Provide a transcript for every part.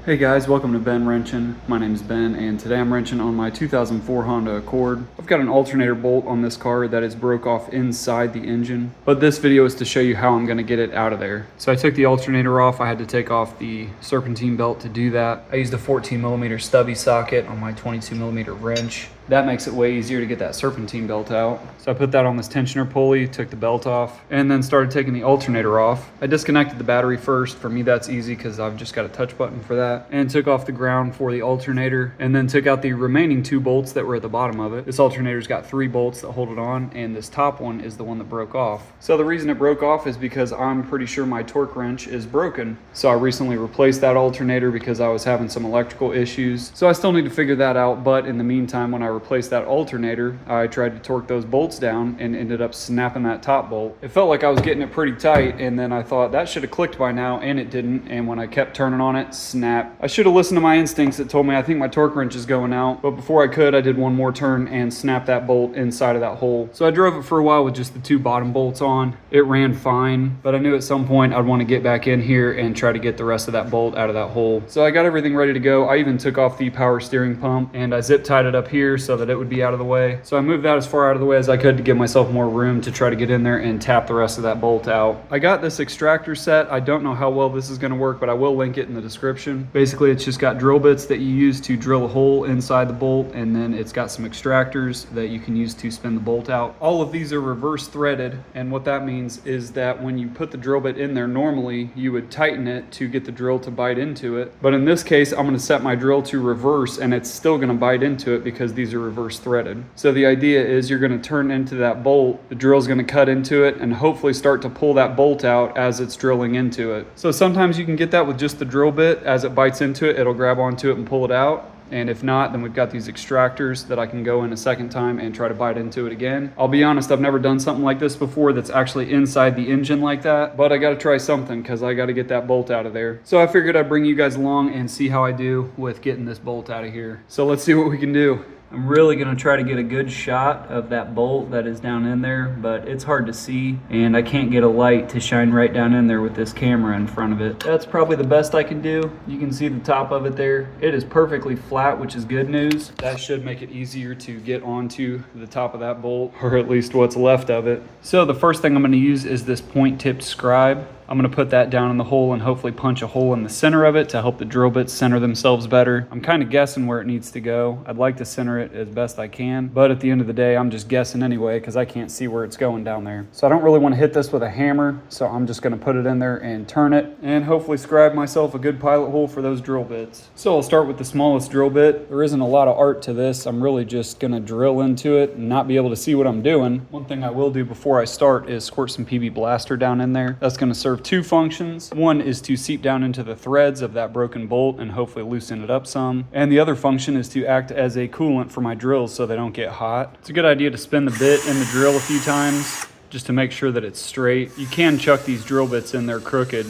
Hey guys, welcome to Ben Wrenchin. My name is Ben, and today I'm wrenching on my 2004 Honda Accord. I've got an alternator bolt on this car that is broke off inside the engine, but this video is to show you how I'm going to get it out of there. So I took the alternator off. I had to take off the serpentine belt to do that. I used a 14mm stubby socket on my 22mm wrench. That makes it way easier to get that serpentine belt out. So I put that on this tensioner pulley, took the belt off, and then started taking the alternator off. I disconnected the battery first. For me, that's easy because I've just got a touch button for that. And took off the ground for the alternator, and then took out the remaining 2 bolts that were at the bottom of it. This alternator's got 3 bolts that hold it on, and this top one is the one that broke off. So the reason it broke off is because I'm pretty sure my torque wrench is broken. So I recently replaced that alternator because I was having some electrical issues. So I still need to figure that out, but in the meantime, when I replaced that alternator, I tried to torque those bolts down and ended up snapping that top bolt. It felt like I was getting it pretty tight, and then I thought that should have clicked by now, and it didn't. And when I kept turning on it, snap. I should have listened to my instincts that told me I think my torque wrench is going out, but before I could, I did one more turn and snapped that bolt inside of that hole. So I drove it for a while with just the 2 bottom bolts on. It ran fine, but I knew at some point I'd want to get back in here and try to get the rest of that bolt out of that hole. So I got everything ready to go. I even took off the power steering pump, and I zip tied it up here so that it would be out of the way. So I moved that as far out of the way as I could to give myself more room to try to get in there and tap the rest of that bolt out. I got this extractor set. I don't know how well this is going to work, but I will link it in the description. Basically, it's just got drill bits that you use to drill a hole inside the bolt, and then it's got some extractors that you can use to spin the bolt out. All of these are reverse threaded, and what that means is that when you put the drill bit in there, normally you would tighten it to get the drill to bite into it. But in this case, I'm going to set my drill to reverse, and it's still going to bite into it because these are reverse threaded. So the idea is you're going to turn into that bolt, the drill's going to cut into it, and hopefully start to pull that bolt out as it's drilling into it. So sometimes you can get that with just the drill bit. As it bites into it, it'll grab onto it and pull it out. And if not, then we've got these extractors that I can go in a second time and try to bite into it again. I'll be honest, I've never done something like this before that's actually inside the engine like that, but I got to try something because I got to get that bolt out of there. So I figured I'd bring you guys along and see how I do with getting this bolt out of here. So let's see what we can do. I'm really going to try to get a good shot of that bolt that is down in there, but it's hard to see, and I can't get a light to shine right down in there with this camera in front of it. That's probably the best I can do. You can see the top of it there. It is perfectly flat, which is good news. That should make it easier to get onto the top of that bolt, or at least what's left of it. So the first thing I'm going to use is this point-tipped scribe. I'm going to put that down in the hole and hopefully punch a hole in the center of it to help the drill bits center themselves better. I'm kind of guessing where it needs to go. I'd like to center it as best I can, but at the end of the day, I'm just guessing anyway because I can't see where it's going down there. So I don't really want to hit this with a hammer, so I'm just going to put it in there and turn it and hopefully scribe myself a good pilot hole for those drill bits. So I'll start with the smallest drill bit. There isn't a lot of art to this. I'm really just going to drill into it and not be able to see what I'm doing. One thing I will do before I start is squirt some PB Blaster down in there. That's going to serve 2 functions. One is to seep down into the threads of that broken bolt and hopefully loosen it up some. And the other function is to act as a coolant for my drills so they don't get hot. It's a good idea to spin the bit in the drill a few times just to make sure that it's straight. You can chuck these drill bits in there crooked,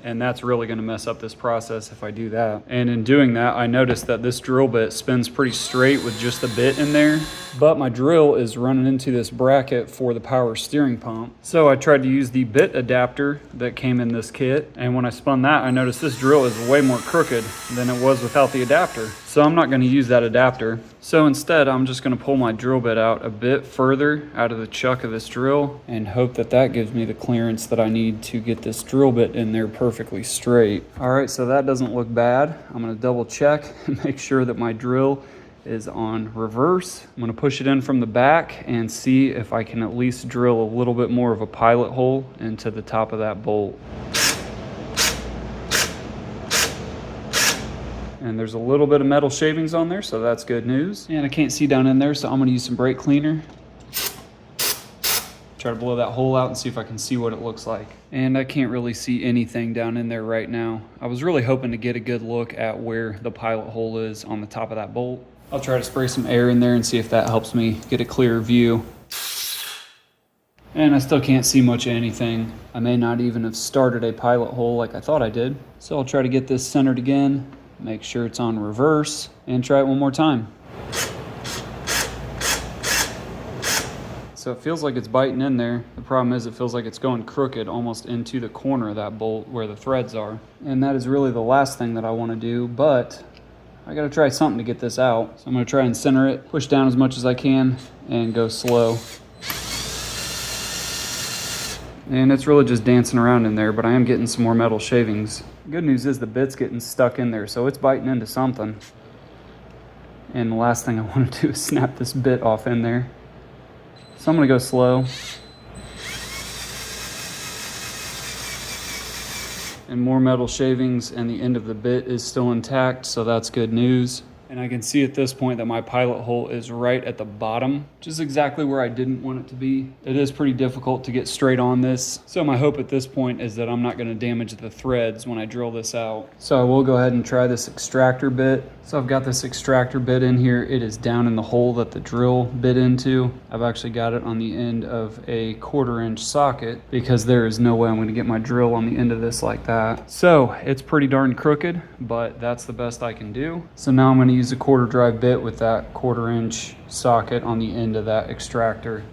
and that's really going to mess up this process if I do that. And in doing that, I noticed that this drill bit spins pretty straight with just the bit in there, but my drill is running into this bracket for the power steering pump. So I tried to use the bit adapter that came in this kit, and when I spun that, I noticed this drill is way more crooked than it was without the adapter. So I'm not going to use that adapter. So instead, I'm just going to pull my drill bit out a bit further out of the chuck of this drill and hope that that gives me the clearance that I need to get this drill bit in there perfectly straight. All right, so that doesn't look bad. I'm going to double check and make sure that my drill is on reverse. I'm going to push it in from the back and see if I can at least drill a little bit more of a pilot hole into the top of that bolt. And there's a little bit of metal shavings on there, so that's good news. And I can't see down in there, so I'm going to use some brake cleaner. Try to blow that hole out and see if I can see what it looks like. And I can't really see anything down in there right now. I was really hoping to get a good look at where the pilot hole is on the top of that bolt. I'll try to spray some air in there and see if that helps me get a clearer view. And I still can't see much of anything. I may not even have started a pilot hole like I thought I did. So I'll try to get this centered again, make sure it's on reverse, and try it one more time. So it feels like it's biting in there. The problem is it feels like it's going crooked almost into the corner of that bolt where the threads are. And that is really the last thing that I want to do, but I gotta try something to get this out. So I'm gonna try and center it, push down as much as I can, and go slow. And it's really just dancing around in there, but I am getting some more metal shavings. Good news is the bit's getting stuck in there, so it's biting into something. And the last thing I want to do is snap this bit off in there. So I'm gonna go slow. And more metal shavings, and the end of the bit is still intact, so that's good news. And I can see at this point that my pilot hole is right at the bottom, which is exactly where I didn't want it to be. It is pretty difficult to get straight on this. So my hope at this point is that I'm not gonna damage the threads when I drill this out. So I will go ahead and try this extractor bit. So I've got this extractor bit in here. It is down in the hole that the drill bit into. I've actually got it on the end of a 1/4-inch socket because there is no way I'm gonna get my drill on the end of this like that. So it's pretty darn crooked, but that's the best I can do. So now I'm gonna use a 1/4 drive bit with that 1/4-inch socket on the end of that extractor.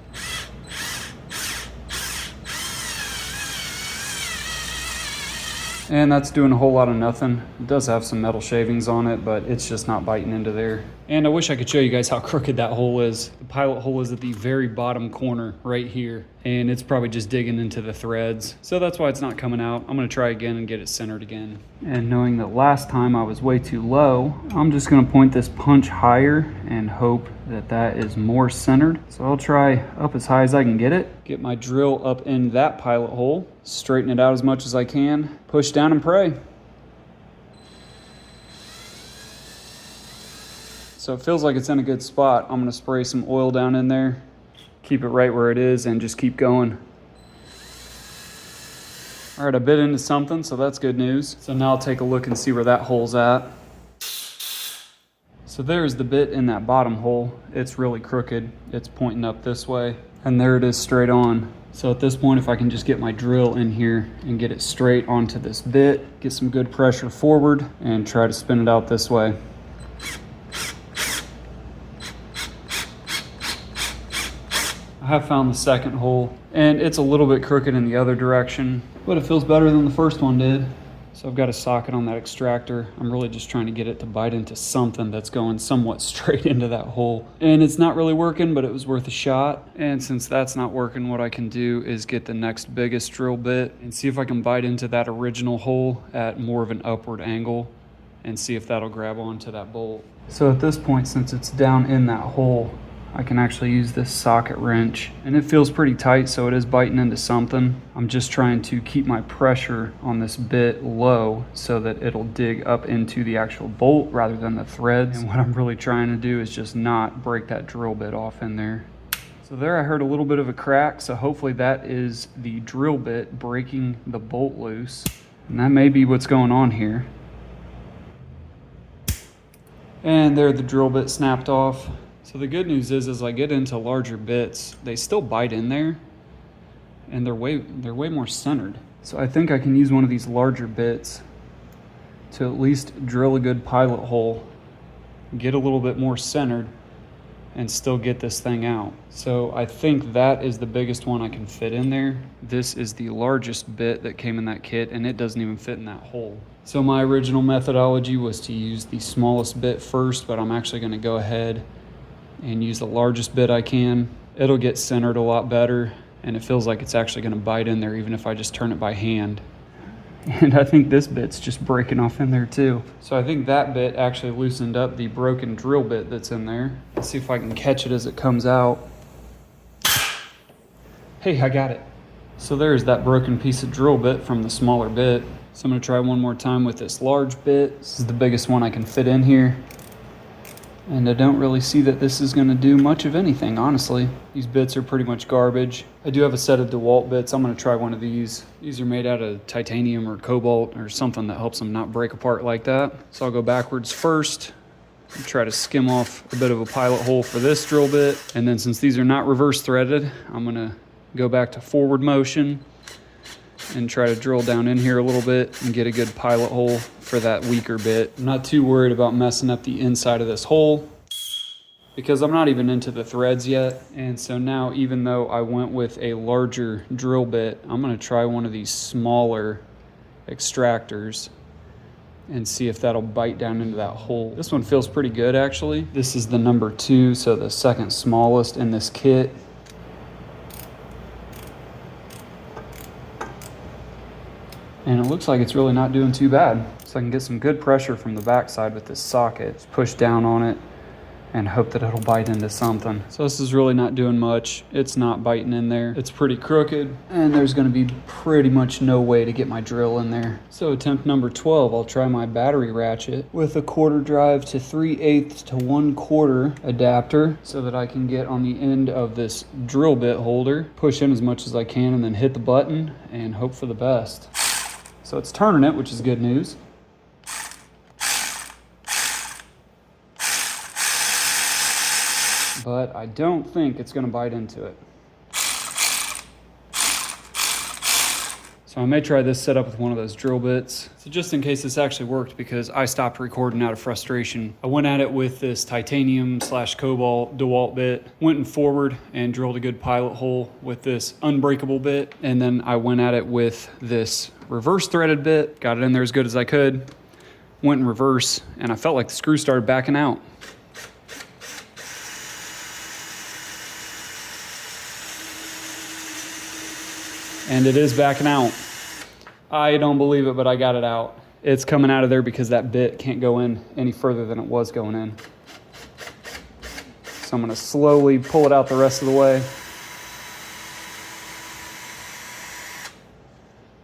And that's doing a whole lot of nothing. It does have some metal shavings on it, but it's just not biting into there. And I wish I could show you guys how crooked that hole is. The pilot hole is at the very bottom corner right here, and it's probably just digging into the threads. So that's why it's not coming out. I'm gonna try again and get it centered again. And knowing that last time I was way too low, I'm just gonna point this punch higher and hope that that is more centered. So I'll try up as high as I can get it. Get my drill up in that pilot hole, straighten it out as much as I can, push down and pray. So it feels like it's in a good spot. I'm gonna spray some oil down in there, keep it right where it is, and just keep going. All right, I bit into something, so that's good news. So now I'll take a look and see where that hole's at. So there's the bit in that bottom hole. It's really crooked. It's pointing up this way, and there it is straight on. So at this point, if I can just get my drill in here and get it straight onto this bit, get some good pressure forward, and try to spin it out this way. I have found the second hole, and it's a little bit crooked in the other direction, but it feels better than the first one did. So I've got a socket on that extractor. I'm really just trying to get it to bite into something that's going somewhat straight into that hole. And it's not really working, but it was worth a shot. And since that's not working, what I can do is get the next biggest drill bit and see if I can bite into that original hole at more of an upward angle and see if that'll grab onto that bolt. So at this point, since it's down in that hole, I can actually use this socket wrench, and it feels pretty tight, so it is biting into something. I'm just trying to keep my pressure on this bit low so that it'll dig up into the actual bolt rather than the threads. And what I'm really trying to do is just not break that drill bit off in there. So there I heard a little bit of a crack, so hopefully that is the drill bit breaking the bolt loose. And that may be what's going on here. And there the drill bit snapped off. So the good news is as I get into larger bits, they still bite in there, and they're way more centered. So I think I can use one of these larger bits to at least drill a good pilot hole, get a little bit more centered, and still get this thing out. So I think that is the biggest one I can fit in there. This is the largest bit that came in that kit, and it doesn't even fit in that hole. So my original methodology was to use the smallest bit first, but I'm actually gonna go ahead and use the largest bit I can. It'll get centered a lot better, and it feels like it's actually gonna bite in there even if I just turn it by hand. And I think this bit's just breaking off in there too. So I think that bit actually loosened up the broken drill bit that's in there. Let's see if I can catch it as it comes out. Hey, I got it. So there's that broken piece of drill bit from the smaller bit. So I'm gonna try one more time with this large bit. This is the biggest one I can fit in here. And I don't really see that this is gonna do much of anything, honestly. These bits are pretty much garbage. I do have a set of Dewalt bits. I'm gonna try one of these. These are made out of titanium or cobalt or something that helps them not break apart like that. So I'll go backwards first and try to skim off a bit of a pilot hole for this drill bit. And then since these are not reverse threaded, I'm gonna go back to forward motion and try to drill down in here a little bit and get a good pilot hole for that weaker bit. I'm not too worried about messing up the inside of this hole. because I'm not even into the threads yet. And so now, even though I went with a larger drill bit, I'm gonna try one of these smaller extractors and see if that'll bite down into that hole. This one feels pretty good, actually. This is the number 2, so the second smallest in this kit. And it looks like it's really not doing too bad. So I can get some good pressure from the backside with this socket. Just push down on it and hope that it'll bite into something. So this is really not doing much. It's not biting in there. It's pretty crooked, and there's gonna be pretty much no way to get my drill in there. So attempt number 12, I'll try my battery ratchet with a 1/4 drive to 3/8 to 1/4 adapter so that I can get on the end of this drill bit holder, push in as much as I can, and then hit the button and hope for the best. So it's turning it, which is good news. But I don't think it's gonna bite into it. So I may try this setup with one of those drill bits. So just in case this actually worked, because I stopped recording out of frustration, I went at it with this titanium/cobalt Dewalt bit, went forward and drilled a good pilot hole with this unbreakable bit. And then I went at it with this reverse threaded bit, got it in there as good as I could, went in reverse, and I felt like the screw started backing out. And it is backing out. I don't believe it, but I got it out. It's coming out of there because that bit can't go in any further than it was going in. So I'm gonna slowly pull it out the rest of the way.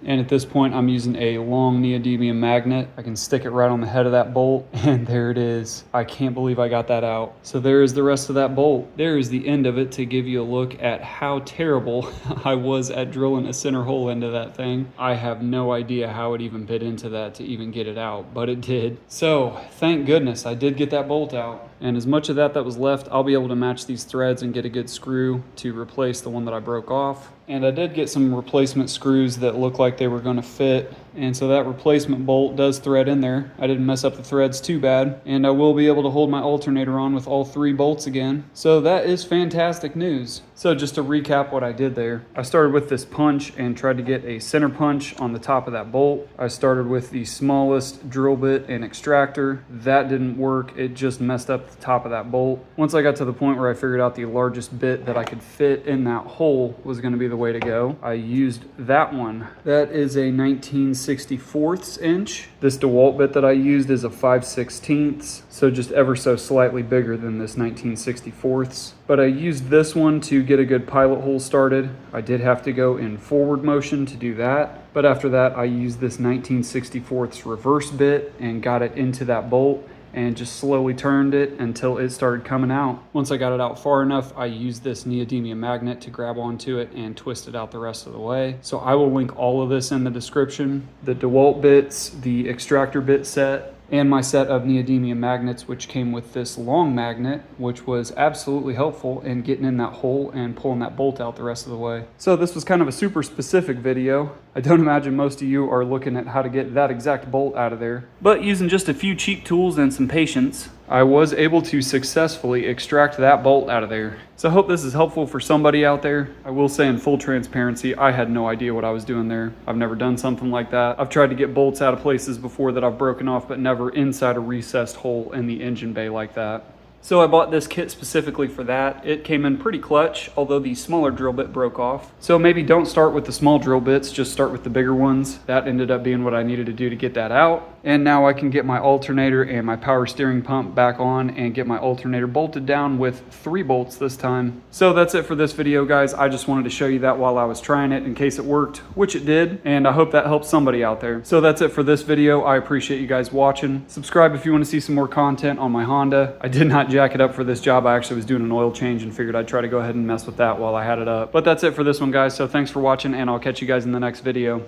And at this point, I'm using a long neodymium magnet. I can stick it right on the head of that bolt, and there it is. I can't believe I got that out. So there is the rest of that bolt. There is the end of it to give you a look at how terrible I was at drilling a center hole into that thing. I have no idea how it even bit into that to even get it out, but it did. So thank goodness I did get that bolt out. And as much of that was left, I'll be able to match these threads and get a good screw to replace the one that I broke off. And I did get some replacement screws that look like they were going to fit. And so that replacement bolt does thread in there. I didn't mess up the threads too bad. And I will be able to hold my alternator on with all 3 bolts again. So that is fantastic news. So just to recap what I did there, I started with this punch and tried to get a center punch on the top of that bolt. I started with the smallest drill bit and extractor. That didn't work. It just messed up the top of that bolt. Once I got to the point where I figured out the largest bit that I could fit in that hole was going to be the way to go, I used that one. That is a 19/64 inch. This DeWalt bit that I used is a 5/16, so just ever so slightly bigger than this 19/64. But I used this one to get a good pilot hole started. I did have to go in forward motion to do that. But after that, I used this 19/64 reverse bit and got it into that bolt and just slowly turned it until it started coming out. Once I got it out far enough, I used this neodymium magnet to grab onto it and twist it out the rest of the way. So I will link all of this in the description. The DeWalt bits, the extractor bit set, and my set of neodymium magnets, which came with this long magnet, which was absolutely helpful in getting in that hole and pulling that bolt out the rest of the way. So this was kind of a super specific video. I don't imagine most of you are looking at how to get that exact bolt out of there. But using just a few cheap tools and some patience, I was able to successfully extract that bolt out of there. So I hope this is helpful for somebody out there. I will say in full transparency, I had no idea what I was doing there. I've never done something like that. I've tried to get bolts out of places before that I've broken off, but never inside a recessed hole in the engine bay like that. So I bought this kit specifically for that. It came in pretty clutch, although the smaller drill bit broke off. So maybe don't start with the small drill bits, just start with the bigger ones. That ended up being what I needed to do to get that out. And now I can get my alternator and my power steering pump back on and get my alternator bolted down with 3 bolts this time. So that's it for this video, guys. I just wanted to show you that while I was trying it in case it worked, which it did. And I hope that helps somebody out there. So that's it for this video. I appreciate you guys watching. Subscribe if you want to see some more content on my Honda. I did not jack it up for this job. I actually was doing an oil change and figured I'd try to go ahead and mess with that while I had it up. But that's it for this one, guys. So thanks for watching, and I'll catch you guys in the next video.